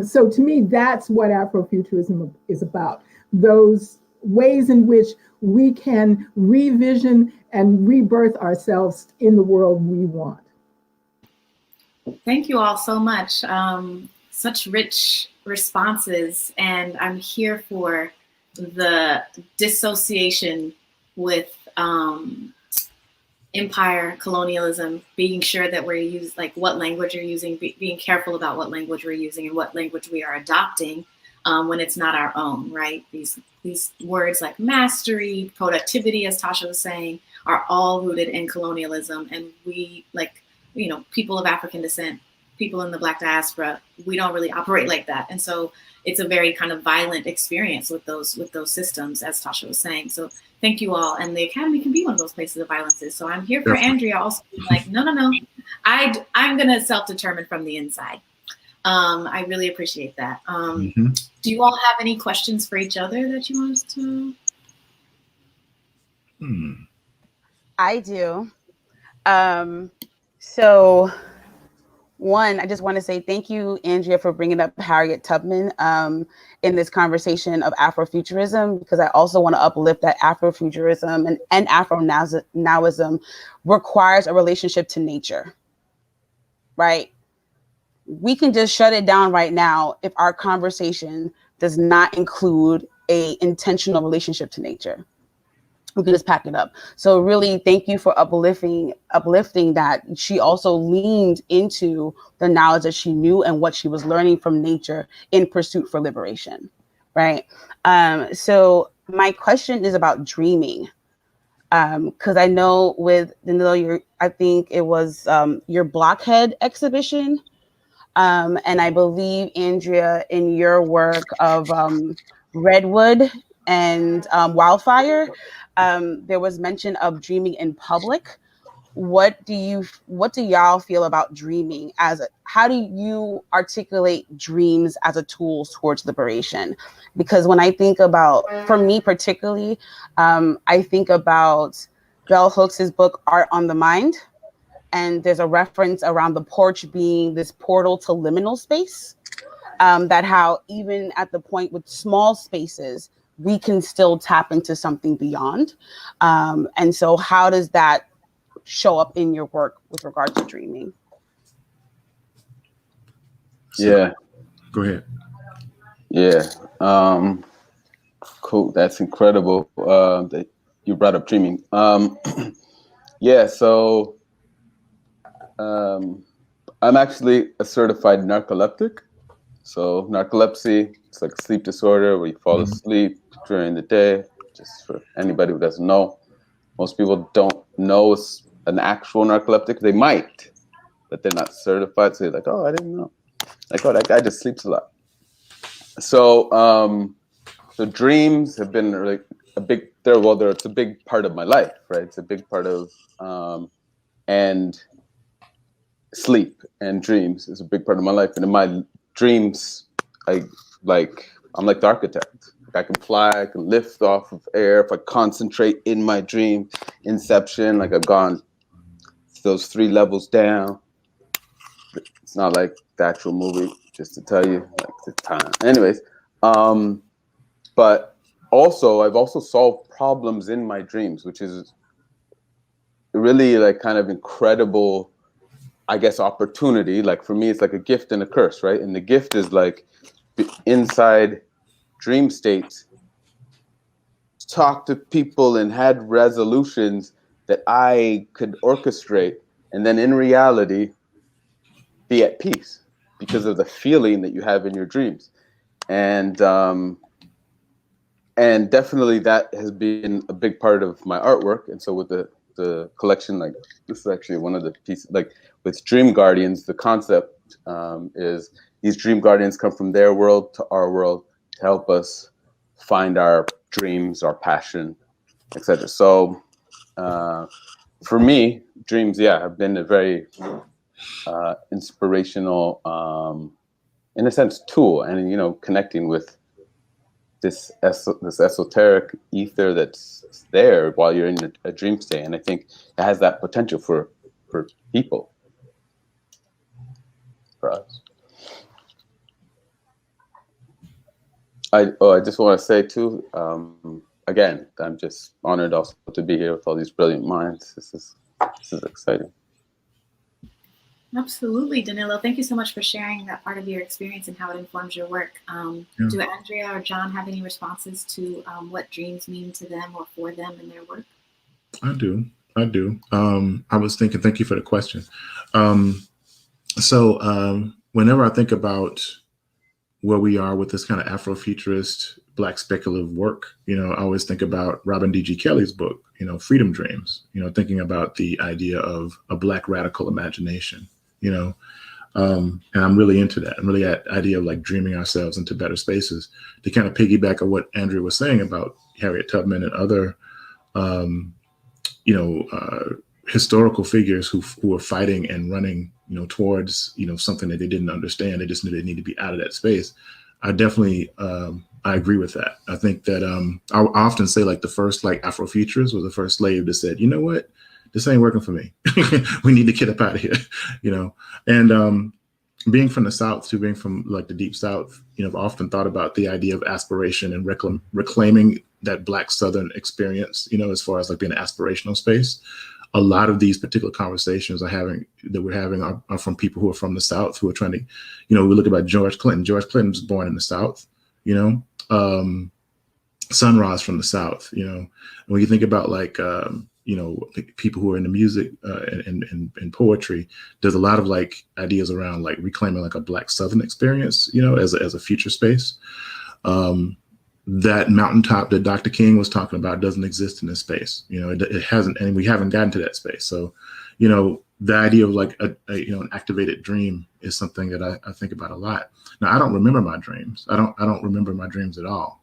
So to me, that's what Afrofuturism is about. Those ways in which we can revision and rebirth ourselves in the world we want. Thank you all so much. Such rich responses, and I'm here for the dissociation with empire, colonialism, being sure that we're using, like, what language you're using, being careful about what language we're using and what language we are adopting when it's not our own, right? These words like mastery, productivity, as Tasha was saying, are all rooted in colonialism. And we, like, you know, people of African descent, people in the Black diaspora, we don't really operate like that. And so it's a very kind of violent experience with those systems, as Tasha was saying. So thank you all. And the Academy can be one of those places of violences. So I'm here for Andrea also being like, no, I'm going to self-determine from the inside. I really appreciate that. Do you all have any questions for each other that you want us to? I do. So one, I just want to say thank you, Andrea, for bringing up Harriet Tubman in this conversation of Afrofuturism, because I also want to uplift that Afrofuturism and Afro-Nowism requires a relationship to nature, right? We can just shut it down right now if our conversation does not include a intentional relationship to nature. We can just pack it up. So really, thank you for uplifting that. She also leaned into the knowledge that she knew and what she was learning from nature in pursuit for liberation, right? So my question is about dreaming. Because I know with Danilo, I think it was your Blockhead exhibition. And I believe, Andrea, in your work of Redwood and Wildfire, there was mention of dreaming in public. What do y'all feel about dreaming how do you articulate dreams as a tool towards liberation? Because when I think about, for me particularly, I think about Bell Hooks' book, Art on the Mind. And there's a reference around the porch being this portal to liminal space, that how even at the point with small spaces, we can still tap into something beyond. And so how does that show up in your work with regard to dreaming? Yeah. Go ahead. Yeah. Cool. That's incredible that you brought up dreaming. Yeah. So I'm actually a certified narcoleptic. So narcolepsy, it's like a sleep disorder where you fall asleep during the day. Just for anybody who doesn't know, most people don't know it's an actual narcoleptic. They might, but they're not certified. So they're like, oh, I didn't know. Like, oh, that guy just sleeps a lot. So, so dreams have been like it's a big part of my life, right? It's a big part of, and sleep and dreams is a big part of my life. And in my dreams, I'm like the architect. I can fly, I can lift off of air if I concentrate in my dream. Inception, like I've gone those 3 levels down. It's not like the actual movie, just to tell you, like the time. Anyways, but also I've also solved problems in my dreams, which is really like kind of incredible, I guess, opportunity. Like for me, it's like a gift and a curse, right? And the gift is like inside dream states, talk to people and had resolutions that I could orchestrate, and then in reality be at peace because of the feeling that you have in your dreams. And definitely that has been a big part of my artwork. And so with the collection, like this is actually one of the pieces, like with Dream Guardians, the concept is these dream guardians come from their world to our world to help us find our dreams, our passion, etc. So for me, dreams, have been a very inspirational, in a sense, tool, and connecting with this esoteric ether that's there while you're in a dream state. And I think it has that potential for people, for us. I just want to say too, again, I'm just honored also to be here with all these brilliant minds. This is exciting. Absolutely, Danilo. Thank you so much for sharing that part of your experience and how it informs your work. Do Andrea or John have any responses to what dreams mean to them or for them in their work? I do. I was thinking, thank you for the question. Whenever I think about where we are with this kind of Afrofuturist, Black speculative work, I always think about Robin D.G. Kelley's book, Freedom Dreams, thinking about the idea of a Black radical imagination, and I'm really into that. I'm really at the idea of like dreaming ourselves into better spaces, to kind of piggyback on what Andrea was saying about Harriet Tubman and other, historical figures who were fighting and running, towards, something that they didn't understand. They just knew they need to be out of that space. I definitely, I agree with that. I think that I often say like the first like Afrofuturist was the first slave that said, you know what, this ain't working for me. We need to get up out of here, and being from the South, to being from like the deep South, I've often thought about the idea of aspiration and reclaiming that Black Southern experience, as far as like being an aspirational space. A lot of these particular conversations we're having are from people who are from the South, who are trying to, we look about George Clinton. George Clinton was born in the South, Sun Ra's from the South, and when you think about like, people who are in the music and poetry, there's a lot of like ideas around like reclaiming like a Black Southern experience, as a future space. That mountaintop that Dr. King was talking about doesn't exist in this space. It hasn't, and we haven't gotten to that space. So, the idea of like an activated dream is something that I think about a lot. Now, I don't remember my dreams. I don't remember my dreams at all.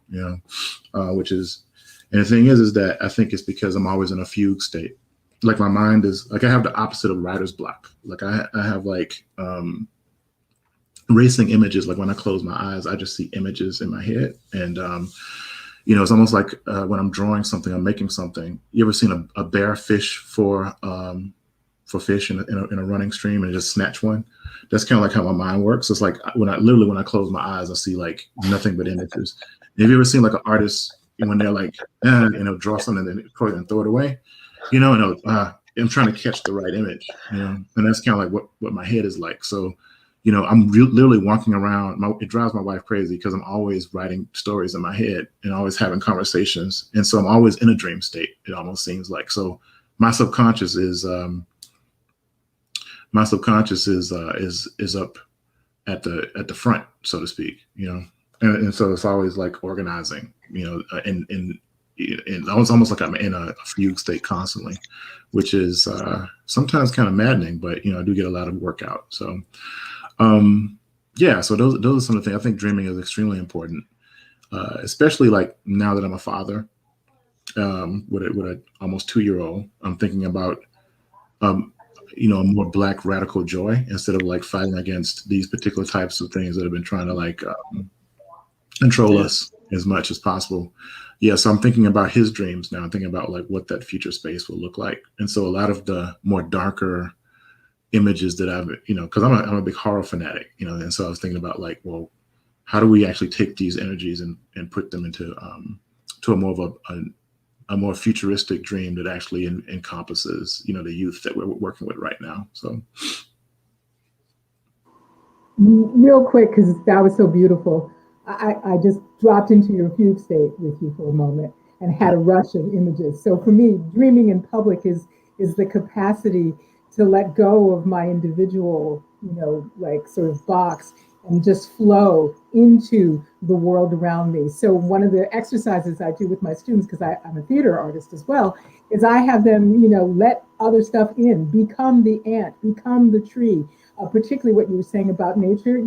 Which is, and the thing is that I think it's because I'm always in a fugue state. Like my mind is like, I have the opposite of writer's block. Like I have like racing images. Like when I close my eyes, I just see images in my head. And, it's almost like when I'm drawing something, I'm making something. You ever seen a bear fish for fish in a running stream and just snatch one? That's kind of like how my mind works. It's like when I close my eyes, I see like nothing but images. Have you ever seen like an artist when they're like, draw something and then throw it away? I'm trying to catch the right image, and that's kind of like what my head is like. So, I'm literally walking around. It drives my wife crazy because I'm always writing stories in my head and always having conversations. And so I'm always in a dream state. It almost seems like. So my subconscious is up at the front, so to speak, and so it's always like organizing, and it's almost like I'm in a fugue state constantly, which is sometimes kind of maddening, but I do get a lot of work out. So so those are some of the things. I think dreaming is extremely important, especially like now that I'm a father with a almost 2-year-old. I'm thinking about a more Black radical joy instead of like fighting against these particular types of things that have been trying to like control us as much as possible. So I'm thinking about his dreams now. I'm thinking about like what that future space will look like. And so a lot of the more darker images that I've, because I'm a big horror fanatic, and so I was thinking about like, well, how do we actually take these energies and put them into to a more of a more futuristic dream that actually encompasses, the youth that we're working with right now. So real quick, because that was so beautiful. I just dropped into your fugue state with you for a moment and had a rush of images. So for me, dreaming in public is the capacity to let go of my individual, like sort of box and just flow into the world around me. So one of the exercises I do with my students, because I'm a theater artist as well, is I have them, let other stuff in, become the ant, become the tree, particularly what you were saying about nature,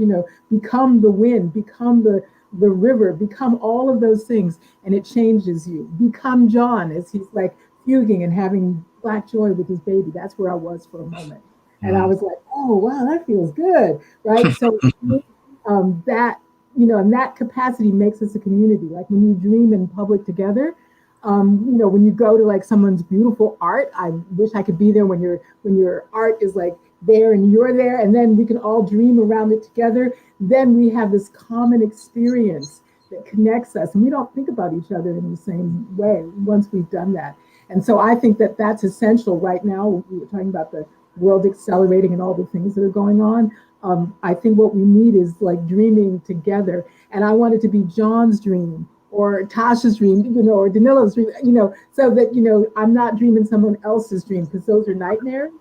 become the wind, become the river, become all of those things, and it changes you. Become John as he's like fuging and having Black joy with his baby. That's where I was for a moment. And I was like, oh, wow, that feels good, right? So that, and that capacity makes us a community. Like when you dream in public together, when you go to like someone's beautiful art, I wish I could be there when your art is like there and you're there, and then we can all dream around it together. Then we have this common experience that connects us, and we don't think about each other in the same way once we've done that. And so I think that that's essential right now. We were talking about the world accelerating and all the things that are going on. I think what we need is like dreaming together. And I want it to be John's dream or Tasha's dream, or Danilo's dream, so that, I'm not dreaming someone else's dream, because those are nightmares,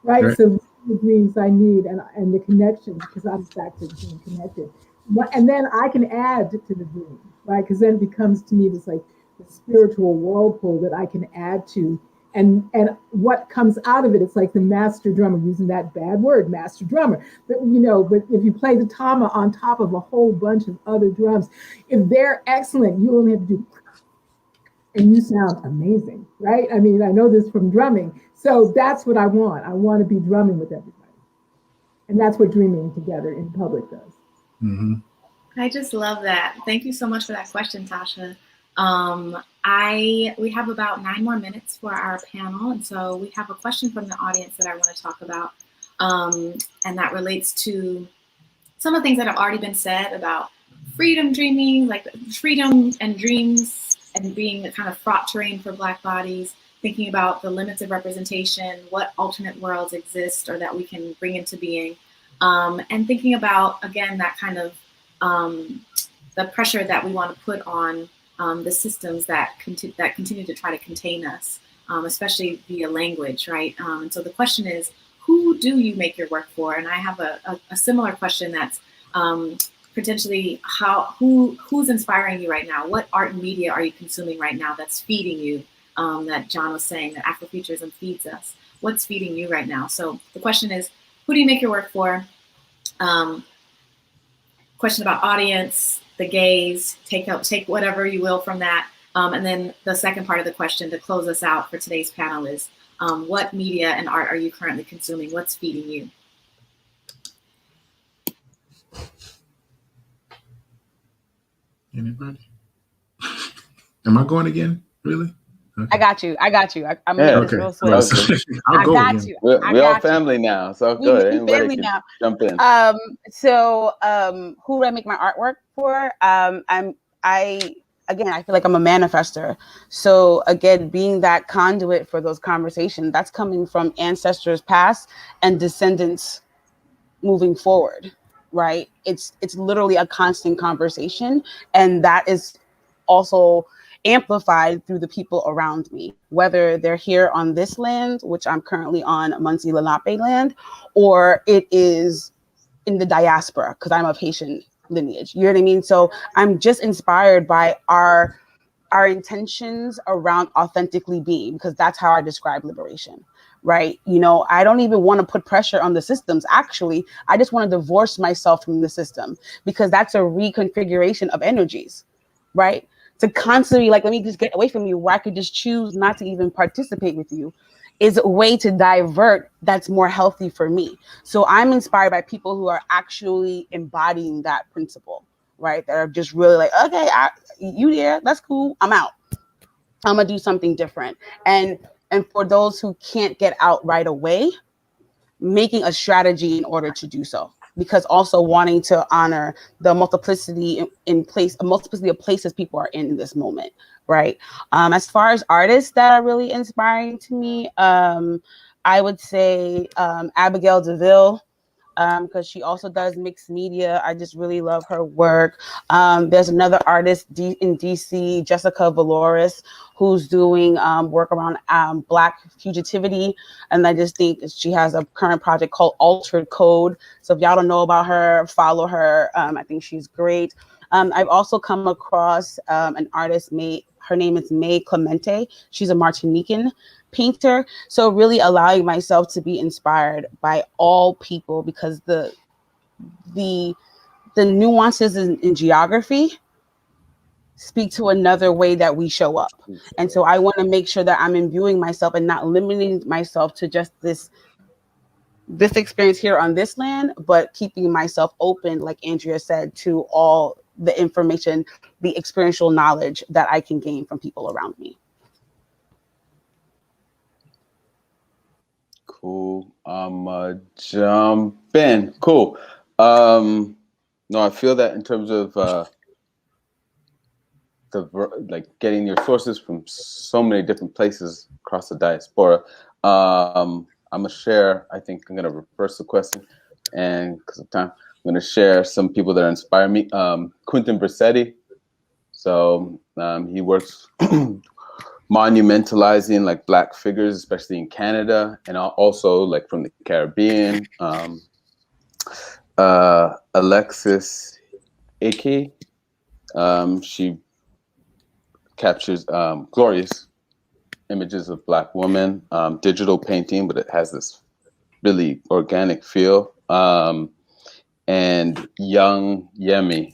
right? So the dreams I need and the connections, because I'm back to being connected. And then I can add to the dream, right? Because then it becomes to me this like the spiritual whirlpool that I can add to. And what comes out of it, it's like the master drummer, using that bad word, master drummer. But if you play the tama on top of a whole bunch of other drums, if they're excellent, you only have to do, and you sound amazing, right? I mean, I know this from drumming. So that's what I want. I want to be drumming with everybody. And that's what dreaming together in public does. Mm-hmm. I just love that. Thank you so much for that question, Tasha. We have about 9 more minutes for our panel, and so we have a question from the audience that I want to talk about, and that relates to some of the things that have already been said about freedom dreaming, like freedom and dreams, and being a kind of fraught terrain for Black bodies, thinking about the limits of representation, what alternate worlds exist or that we can bring into being, and thinking about, again, that kind of the pressure that we want to put on the systems that continue to try to contain us, especially via language, right? And so the question is, who do you make your work for? And I have a similar question that's potentially who's inspiring you right now? What art and media are you consuming right now that's feeding you? That John was saying that Afrofuturism feeds us. What's feeding you right now? So the question is, who do you make your work for? Question about audience, the gaze, take whatever you will from that. And then the second part of the question to close us out for today's panel is, what media and art are you currently consuming? What's feeding you? Anybody? Am I going again? Really? Okay. I got you. I'm Yeah, making this real swift. I'll go got again. you. We all family now, so good. We Anybody family can now. jump in. Who do I make my artwork for? I feel like I'm a manifester. So again, being that conduit for those conversations, that's coming from ancestors past and descendants moving forward, right? It's literally a constant conversation, and that is also amplified through the people around me, whether they're here on this land, which I'm currently on Muncie Lenape land, or it is in the diaspora, because I'm of Haitian lineage. You know what I mean? So I'm just inspired by our intentions around authentically being, because that's how I describe liberation, right? I don't even want to put pressure on the systems. Actually, I just want to divorce myself from the system, because that's a reconfiguration of energies, right? To constantly let me just get away from you, where I could just choose not to even participate with you, is a way to divert that's more healthy for me. So I'm inspired by people who are actually embodying that principle, right? That are just really like, okay, you there, that's cool, I'm out. I'm gonna do something different. And for those who can't get out right away, making a strategy in order to do so, because also wanting to honor the multiplicity a multiplicity of places people are in this moment, right? As far as artists that are really inspiring to me, I would say Abigail DeVille, because she also does mixed media. I just really love her work. There's another artist in DC, Jessica Valoris, who's doing work around Black fugitivity. And I just think she has a current project called Altered Code. So if y'all don't know about her, follow her. I think she's great. I've also come across an artist, her name is May Clemente. She's a Martinican painter. So really allowing myself to be inspired by all people, because the nuances in geography speak to another way that we show up. And so I want to make sure that I'm imbuing myself and not limiting myself to just this this experience here on this land, but keeping myself open, like Andrea said, to all the information, the experiential knowledge that I can gain from people around me. Cool. I'm jump in. Cool. No, I feel that in terms of like getting your sources from so many different places across the diaspora. I'm gonna share. I think I'm gonna reverse the question, and because of time, I'm gonna share some people that inspire me. Quentin Brucetti. So he works monumentalizing like Black figures, especially in Canada, and also like from the Caribbean. Alexis Ake, she captures glorious images of Black women, digital painting, but it has this really organic feel. And Young Yemi,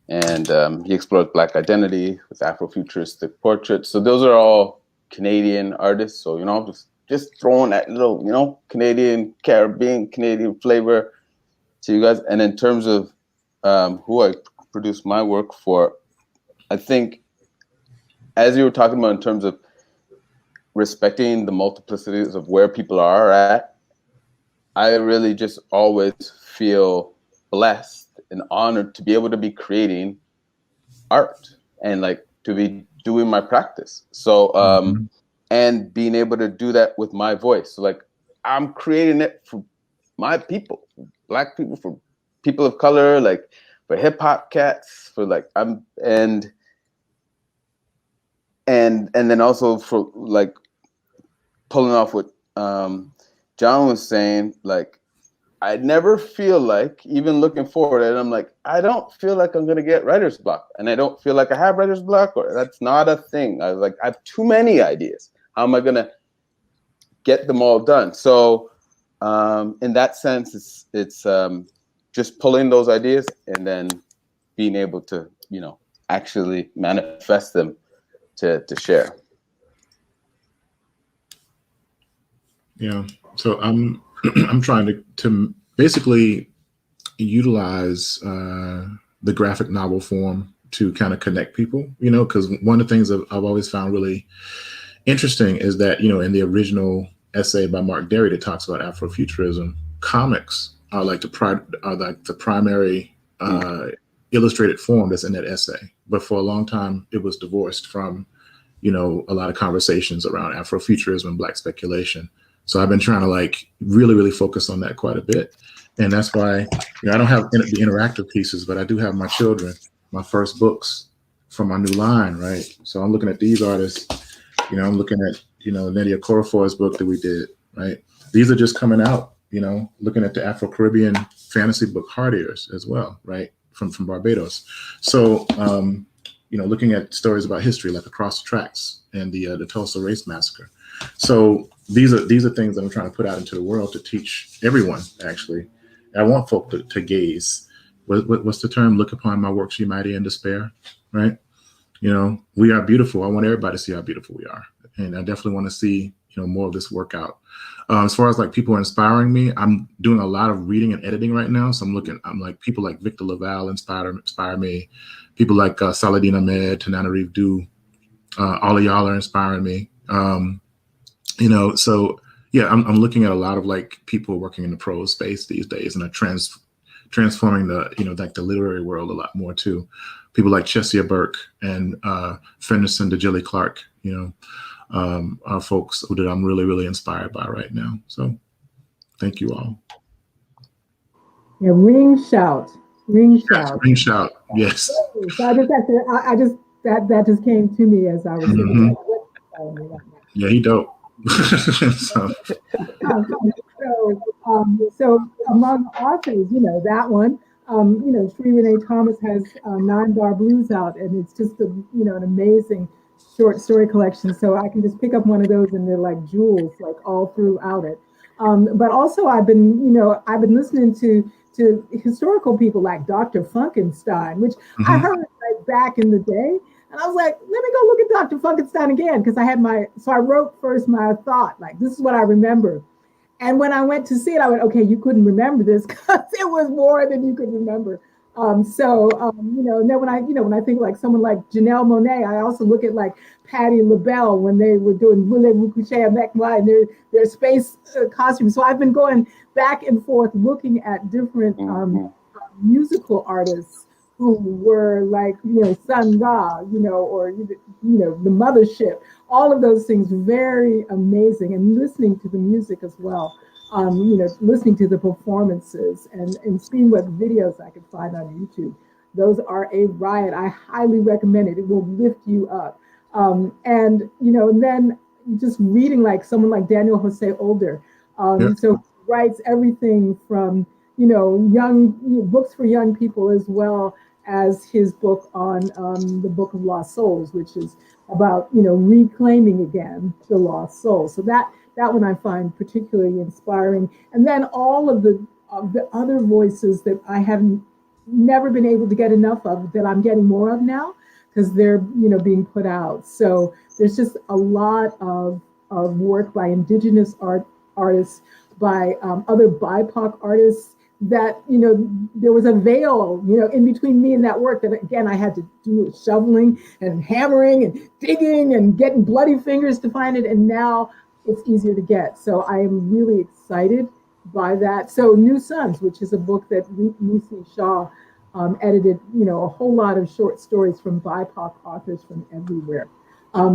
and he explores Black identity with Afrofuturistic portraits. So those are all Canadian artists. So, you know, just throwing that little, you know, Canadian, Caribbean, Canadian flavor to you guys. And in terms of who I produce my work for, I think, as you were talking about in terms of respecting the multiplicities of where people are at, I really just always feel blessed and honored to be able to be creating art and like to be doing my practice. So, and being able to do that with my voice. So like, I'm creating it for my people, Black people, for people of color, like for hip hop cats, for like, and then also for like pulling off what John was saying, like, I never feel like, even looking forward, and I'm like, I don't feel like I'm gonna get writer's block, and I don't feel like I have writer's block, or that's not a thing. I was like, I have too many ideas. How am I gonna get them all done? So, in that sense, it's just pulling those ideas and then being able to, you know, actually manifest them to share. Yeah. So I'm trying to basically utilize the graphic novel form to kind of connect people, you know, because one of the things I've always found really interesting is that, you know, in the original essay by Mark Derry that talks about Afrofuturism, comics are like the primary illustrated form that's in that essay. But for a long time, it was divorced from, you know, a lot of conversations around Afrofuturism and Black speculation. So I've been trying to like really focus on that quite a bit. And that's why, you know, I don't have the interactive pieces, but I do have my children, my first books from my new line, right? So I'm looking at these artists, you know, I'm looking at, you know, Nydia Okorafor's book that we did, right? These are just coming out, you know, looking at the Afro-Caribbean fantasy book Hard Ears as well, right? From Barbados. So, you know, looking at stories about history like Across the Tracks and the Tulsa Race Massacre. So these are things that I'm trying to put out into the world to teach everyone, actually. I want folk to gaze. What's the term? Look upon my works, ye mighty, in despair, right? You know, we are beautiful. I want everybody to see how beautiful we are. And I definitely want to see, you know, more of this work out. As far as like people inspiring me, I'm doing a lot of reading and editing right now. So I'm like people like Victor Laval inspire me. People like Saladin Ahmed, Tananarive Du, all of y'all are inspiring me. You know, so yeah, I'm looking at a lot of like people working in the prose space these days, and are transforming the, you know, like the literary world a lot more too. People like Chesia Burke and Fenderson DeJilly Clark, you know, are folks that I'm really inspired by right now. So thank you all. Yeah, ring shout. Yes, ring shout. Yes. So that just came to me as I was sitting there. Yeah, he dope. So. So among authors, you know, that one, you know, Sheree Renée Thomas has 9 Bar Blues out, and it's just an amazing short story collection. So I can just pick up one of those, and they're like jewels, like all throughout it. But also, I've been listening to historical people like Dr. Funkenstein, which I heard like back in the day. And I was like, let me go look at Dr. Funkenstein again, because I wrote first my thought, like, this is what I remember. And when I went to see it, I went, okay, you couldn't remember this because it was more than you could remember. And then when I think like someone like Janelle Monáe, I also look at like Patti LaBelle when they were doing Voulez-vous coucher avec moi and their space costumes. So I've been going back and forth looking at different musical artists who were like, Sun Ra, or, the Mothership, all of those things, very amazing. And listening to the music as well. Listening to the performances and seeing what videos I could find on YouTube. Those are a riot. I highly recommend it. It will lift you up. And then just reading like someone like Daniel Jose Older. So he writes everything from, young books for young people, as well as his book on the Book of Lost Souls, which is about, reclaiming again the lost soul. So that one I find particularly inspiring. And then all of the other voices that I haven't never been able to get enough of, that I'm getting more of now, because they're being put out. So there's just a lot of work by indigenous artists, by other BIPOC artists, that there was a veil in between me and that work, that again I had to do shoveling and hammering and digging and getting bloody fingers to find it, and now it's easier to get. So I am really excited by that. So New Sons, which is a book that Nisi Shaw edited, a whole lot of short stories from BIPOC authors from everywhere.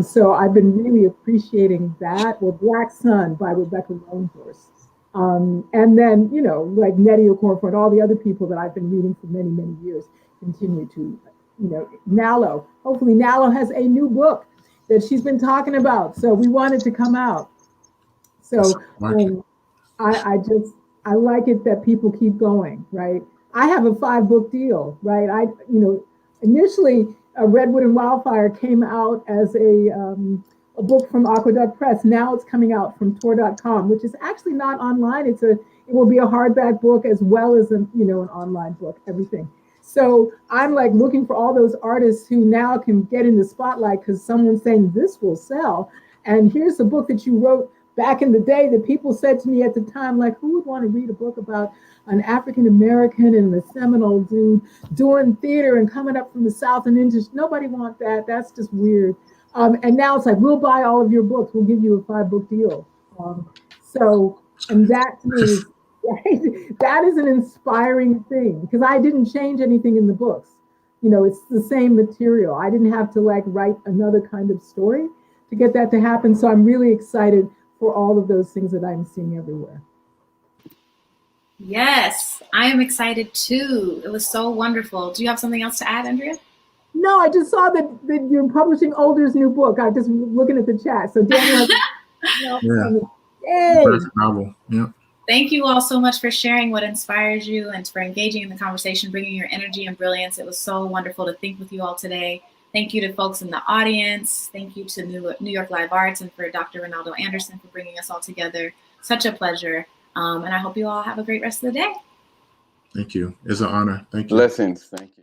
So I've been really appreciating that. Or Black Sun by Rebecca Longhorse. And then, like Nettie Okorafor and all the other people that I've been reading for many, many years continue to, Nalo. Hopefully Nalo has a new book that she's been talking about. So we want it to come out. So I like it that people keep going, right? I have a 5-book deal, right? Initially Redwood and Wildfire came out as a book from Aqueduct Press. Now it's coming out from Tor.com, which is actually not online. It will be a hardback book as well as an online book, everything. So I'm like looking for all those artists who now can get in the spotlight because someone's saying this will sell. And here's the book that you wrote back in the day that people said to me at the time, like, who would want to read a book about an African-American and a Seminole dude doing theater and coming up from the South and into, nobody want that. That's just weird. And now it's like, we'll buy all of your books. We'll give you a 5-book deal. And that to me is, right? That is an inspiring thing, because I didn't change anything in the books. It's the same material. I didn't have to like write another kind of story to get that to happen. So I'm really excited for all of those things that I'm seeing everywhere. Yes, I am excited too. It was so wonderful. Do you have something else to add, Andrea? No, I just saw that you're publishing Older's new book. I'm just looking at the chat. So Daniel, novel. Yeah. Thank you all so much for sharing what inspires you and for engaging in the conversation, bringing your energy and brilliance. It was so wonderful to think with you all today. Thank you to folks in the audience. Thank you to New York Live Arts and for Dr. Ronaldo Anderson for bringing us all together. Such a pleasure. And I hope you all have a great rest of the day. Thank you. It's an honor. Thank you. Blessings. Thank you.